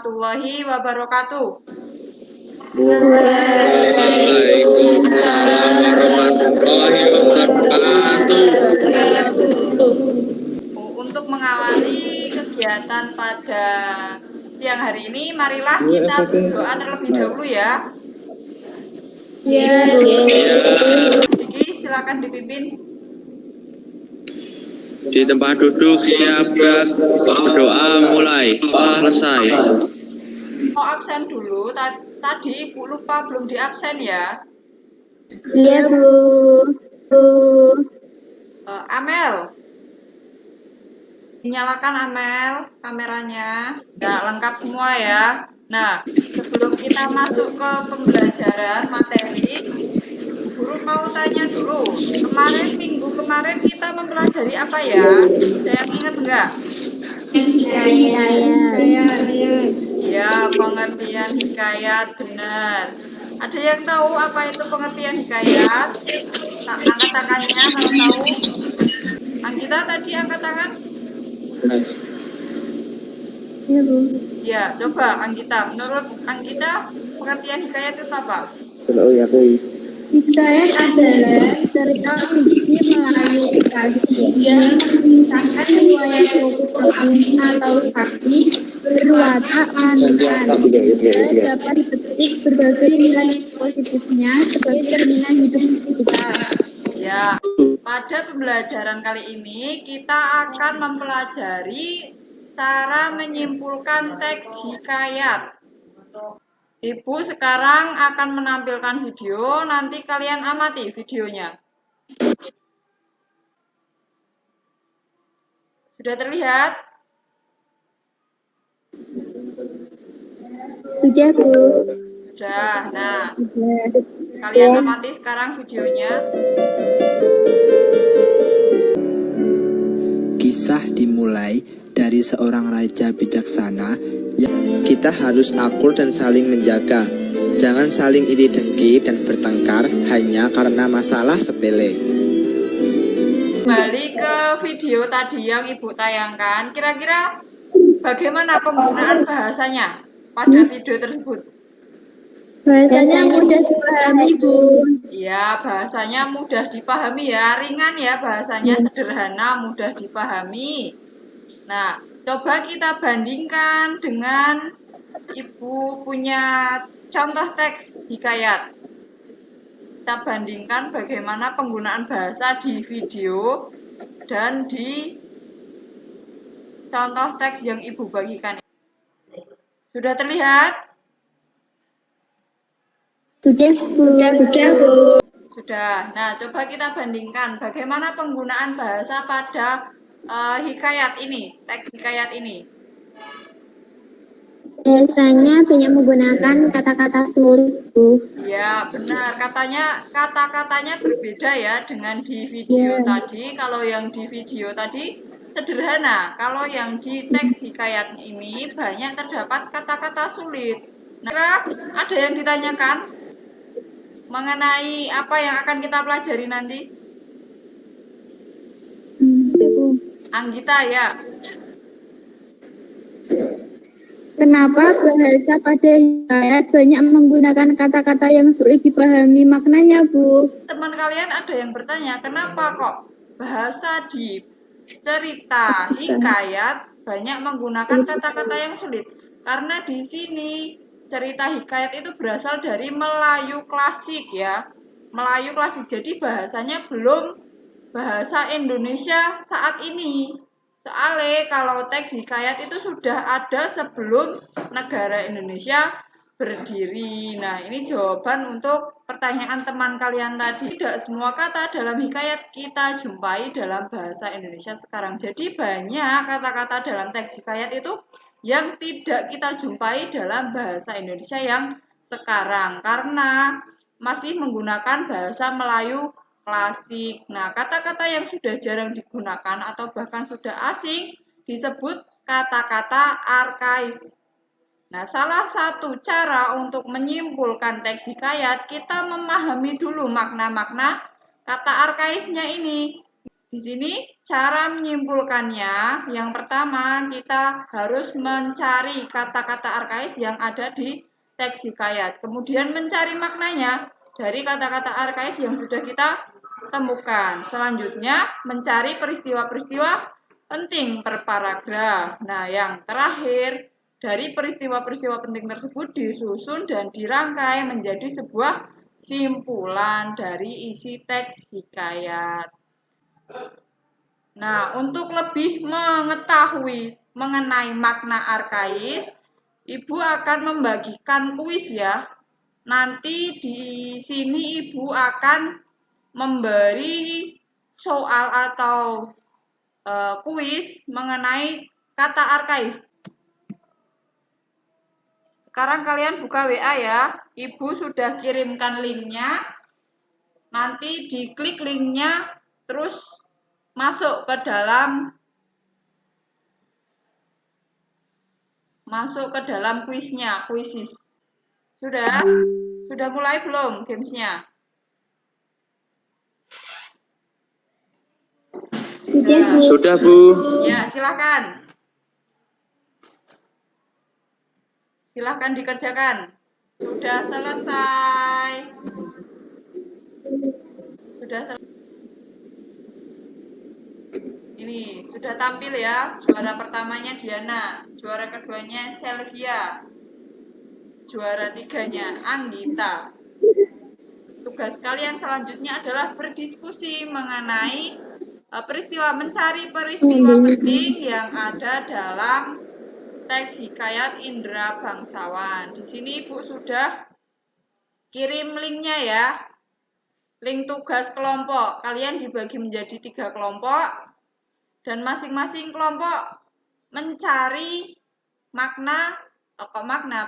warahmatullahi wabarakatuh. Waalaikumsalam warahmatullahi wabarakatuh. Untuk mengawali kegiatan pada siang hari ini, marilah kita berdoa terlebih dahulu ya. Ya. Diki, silakan dipimpin. Di tempat duduk siap gerak, berdoa mulai. Selesai. Mau absen dulu, tadi Ibu lupa belum diabsen ya. Iya, Bu. Amel, dinyalakan Amel kameranya. Nah, lengkap semua ya. Nah, sebelum kita masuk ke pembelajaran materi, guru mau tanya dulu. Minggu kemarin kita mempelajari apa ya? Ada yang ingat enggak? Ya, pengertian hikayat, benar. Ada yang tahu apa itu pengertian hikayat? Angkat tangannya kalau tahu. Anggita tadi angkat tangan? Iya, Bu. Ya, coba Anggita. Menurut Anggita, pengertian hikayat itu apa? Hikayat adalah cerita fiksi Melayu klasik yang mengisahkan riwayat tokoh atau saksi berwatak manusia dapat dipetik berbagai nilai positifnya sebagai cerminan hidup kita. Ya, pada pembelajaran kali ini kita akan mempelajari cara menyimpulkan teks hikayat. Ibu sekarang akan menampilkan video, nanti kalian amati videonya. Sudah terlihat? Sudah, Bu. Sudah. Nah, kalian amati sekarang videonya. Kisah dimulai dari seorang raja bijaksana yang kita harus akur dan saling menjaga. Jangan saling iri dengki dan bertengkar hanya karena masalah sepele. Kembali ke video tadi yang Ibu tayangkan, kira-kira bagaimana penggunaan bahasanya pada video tersebut? Bahasanya mudah dipahami, Bu. Ya, bahasanya mudah dipahami ya, ringan ya, bahasanya sederhana, mudah dipahami. Nah, coba kita bandingkan dengan Ibu punya contoh teks hikayat. Kita bandingkan bagaimana penggunaan bahasa di video dan di contoh teks yang Ibu bagikan. Sudah terlihat? Sudah, Bu. Sudah. Nah, coba kita bandingkan bagaimana penggunaan bahasa pada hikayat ini, teks hikayat ini. Biasanya banyak menggunakan kata-kata sulit, Bu. Ya, benar. Kata-katanya berbeda ya dengan di video tadi. Kalau yang di video tadi sederhana. Kalau yang di teks hikayat ini banyak terdapat kata-kata sulit. Nah, ada yang ditanyakan mengenai apa yang akan kita pelajari nanti? Anggita ya. Kenapa bahasa pada hikayat banyak menggunakan kata-kata yang sulit dipahami maknanya, Bu? Teman kalian ada yang bertanya, kenapa kok bahasa di cerita hikayat banyak menggunakan kata-kata yang sulit? Karena di sini cerita hikayat itu berasal dari Melayu klasik ya. Melayu klasik, jadi bahasanya belum bahasa Indonesia saat ini. Soalnya kalau teks hikayat itu sudah ada sebelum negara Indonesia berdiri. Nah, ini jawaban untuk pertanyaan teman kalian tadi. Tidak semua kata dalam hikayat kita jumpai dalam bahasa Indonesia sekarang. Jadi banyak kata-kata dalam teks hikayat itu yang tidak kita jumpai dalam bahasa Indonesia yang sekarang. Karena masih menggunakan bahasa Melayu klasik. Nah, kata-kata yang sudah jarang digunakan atau bahkan sudah asing disebut kata-kata arkais. Nah, salah satu cara untuk menyimpulkan teks hikayat, kita memahami dulu makna-makna kata arkaisnya ini. Di sini cara menyimpulkannya, yang pertama kita harus mencari kata-kata arkais yang ada di teks hikayat. Kemudian mencari maknanya dari kata-kata arkais yang sudah kita temukan. Selanjutnya mencari peristiwa-peristiwa penting per paragraf. Nah, yang terakhir dari peristiwa-peristiwa penting tersebut disusun dan dirangkai menjadi sebuah simpulan dari isi teks hikayat. Nah, untuk lebih mengetahui mengenai makna arkais, Ibu akan membagikan kuis ya. Nanti di sini Ibu akan memberi soal atau kuis mengenai kata arkais. Sekarang kalian buka WA ya. Ibu sudah kirimkan linknya. Nanti diklik linknya, terus masuk ke dalam kuisnya, kuisis. Sudah mulai belum gamesnya? Sudah, Bu. Ya, silakan. Silakan dikerjakan. Sudah selesai. Ini sudah tampil ya. Juara pertamanya Diana, juara keduanya Selvia, juara tiganya Anggita. Tugas kalian selanjutnya adalah berdiskusi mengenai mencari peristiwa penting yang ada dalam teks hikayat Indra Bangsawan. Di sini Ibu sudah kirim linknya ya. Link tugas kelompok. Kalian dibagi menjadi 3 kelompok. Dan masing-masing kelompok mencari makna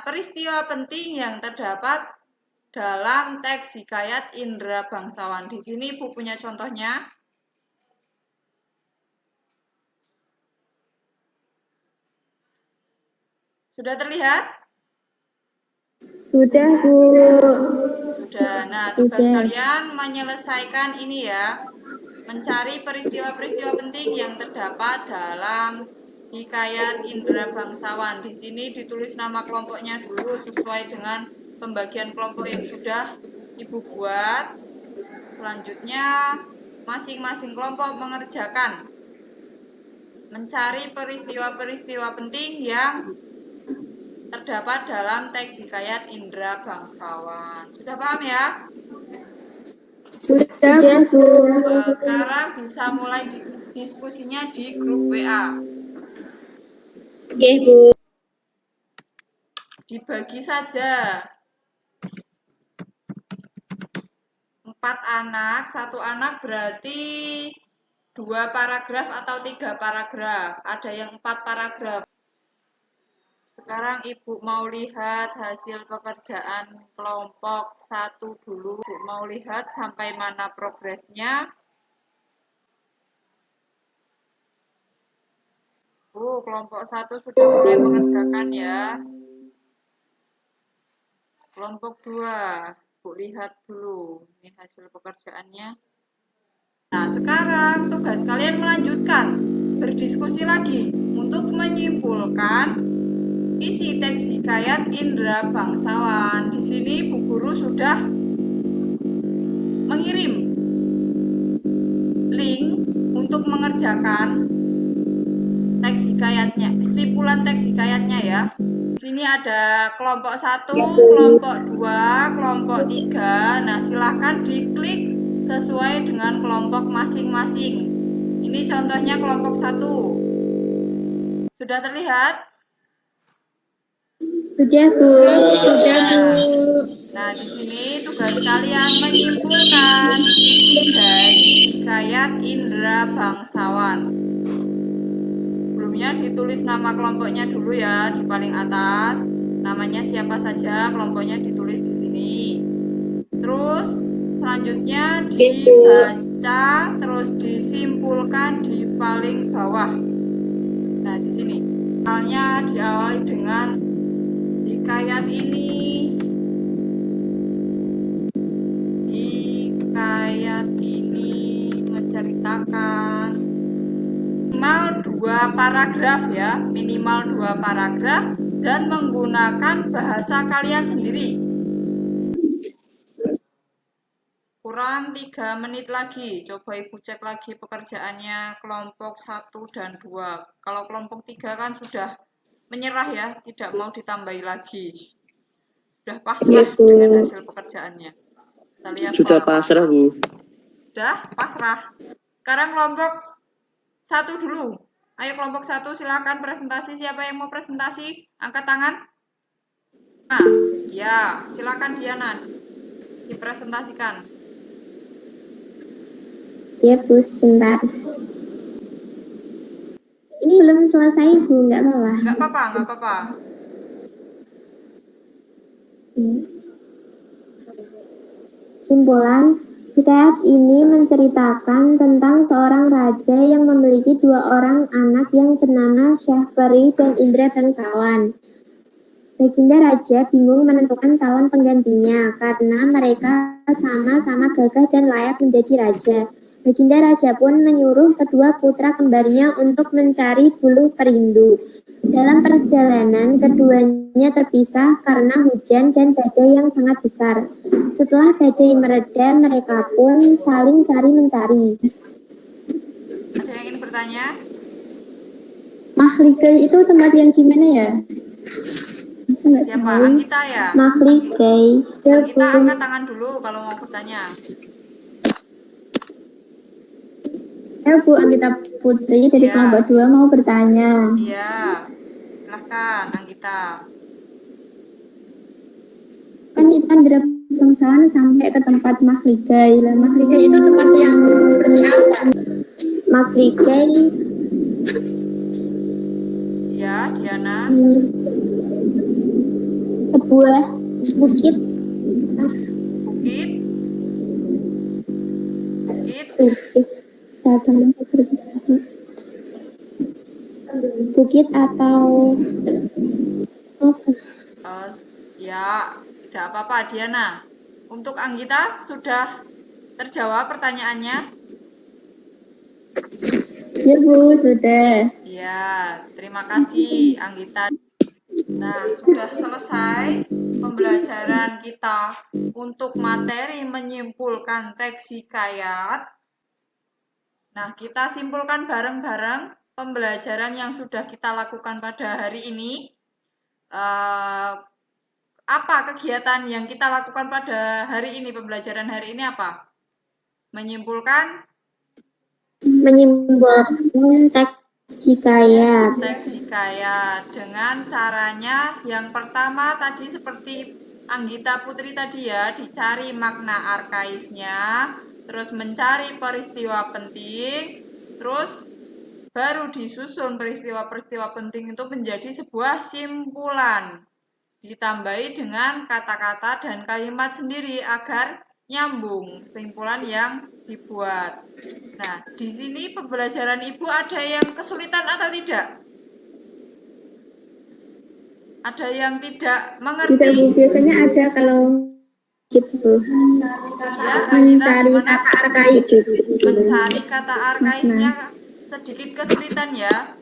peristiwa penting yang terdapat dalam teks hikayat Indra Bangsawan. Di sini Ibu punya contohnya. Sudah terlihat? Sudah, Bu. Sudah. Nah, tugas kalian menyelesaikan ini ya. Mencari peristiwa-peristiwa penting yang terdapat dalam hikayat Indra Bangsawan. Di sini ditulis nama kelompoknya dulu sesuai dengan pembagian kelompok yang sudah Ibu buat. Selanjutnya, masing-masing kelompok mengerjakan mencari peristiwa-peristiwa penting yang terdapat dalam teks hikayat Indra Bangsawan. Sudah paham ya? Sudah, Bu. Sekarang bisa mulai diskusinya di grup WA. Oke, Bu. Dibagi saja. 4 anak, 1 anak berarti 2 paragraf atau 3 paragraf. Ada yang 4 paragraf. Sekarang Ibu mau lihat hasil pekerjaan kelompok 1 dulu. Ibu mau lihat sampai mana progresnya. Kelompok 1 sudah mulai mengerjakan ya. Kelompok 2, Bu lihat dulu. Ini hasil pekerjaannya. Nah, sekarang tugas kalian melanjutkan. Berdiskusi lagi untuk menyimpulkan isi teks hikayat Indra Bangsawan. Di sini Bu Guru sudah mengirim link untuk mengerjakan teks hikayatnya, simpulan teks hikayatnya ya. Di sini ada kelompok 1, kelompok 2, kelompok 3. Nah, silahkan diklik sesuai dengan kelompok masing-masing. Ini contohnya kelompok 1. Sudah terlihat? Sudah, Bu. Nah, di sini tugas kalian menyimpulkan isi dari hikayat Indra Bangsawan. Sebelumnya ditulis nama kelompoknya dulu ya di paling atas. Namanya siapa saja, kelompoknya ditulis di sini. Terus selanjutnya dibaca, terus disimpulkan di paling bawah. Nah, di sini. Misalnya diawali dengan hikayat ini menceritakan 2 paragraf ya, minimal 2 paragraf, dan menggunakan bahasa kalian sendiri. Kurang 3 menit lagi. Coba Ibu cek lagi pekerjaannya kelompok 1 dan 2. Kalau kelompok 3 kan sudah menyerah ya, tidak mau ditambahi lagi. Sudah pasrah dengan hasil pekerjaannya. Kita lihat Sudah pola. pasrah, Bu. Sudah pasrah. Sekarang kelompok 1 dulu. Ayo kelompok 1 silakan presentasi. Siapa yang mau presentasi? Angkat tangan. Nah, ya, silakan Diana. Dipresentasikan. Ya Bu, sebentar. Ini belum selesai Bu, nggak apa-apa. Nggak apa-apa, nggak apa-apa. Simpulan, hikayat ini menceritakan tentang seorang raja yang memiliki 2 orang anak yang bernama Syahperi dan Indra dan kawan. Baginda Raja bingung menentukan calon penggantinya karena mereka sama-sama gagah dan layak menjadi raja. Baginda Raja pun menyuruh kedua putra kembarnya untuk mencari buluh perindu. Dalam perjalanan, keduanya terpisah karena hujan dan badai yang sangat besar. Setelah badai mereda, mereka pun saling cari-mencari. Ada yang ingin bertanya? Mahligai itu tempat yang gimana ya? Siapa? Anggita ya? Mahligai. Ya, Anggita Bu. angkat tangan dulu kalau mau bertanya. Ya, Bu Anggita Putri dari Ya. kelompok 2 mau bertanya. Iya, silahkan Anggita. Kan kita dari Bangsawan sampai ke tempat Mahligai. Lah, Mahligai itu tempat yang seperti apa? Mahligai Ya, Diana. sebuah bukit. Bukit. Bukit. Bukit atau apa? Ya, tidak apa-apa Diana. Untuk Anggita sudah terjawab pertanyaannya? Ya Bu, sudah. Ya, terima kasih Anggita. Nah, sudah selesai pembelajaran kita untuk materi menyimpulkan teks hikayat. Nah, kita simpulkan bareng-bareng pembelajaran yang sudah kita lakukan pada hari ini. Apa kegiatan yang kita lakukan pada hari ini, pembelajaran hari ini apa? Menyimpulkan Teks hikayat. teks hikayat dengan caranya yang pertama tadi seperti Anggita Putri tadi ya, dicari makna arkaisnya, terus mencari peristiwa penting, terus baru disusun peristiwa-peristiwa penting itu menjadi sebuah simpulan, ditambahi dengan kata-kata dan kalimat sendiri agar nyambung simpulan yang dibuat. Nah, di sini pembelajaran Ibu ada yang kesulitan atau tidak? Ada yang tidak mengerti? Tidak Bu, biasanya ada kalau gitu. Ya, Mencari kata arkais. mencari kata arkaisnya sedikit kesulitan ya.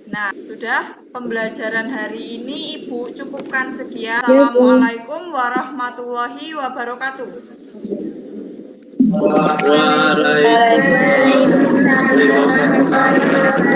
Nah, sudah pembelajaran hari ini Ibu cukupkan sekian. Assalamualaikum warahmatullahi wabarakatuh. Waalaikumsalam. Waalaikumsalam warahmatullahi wabarakatuh.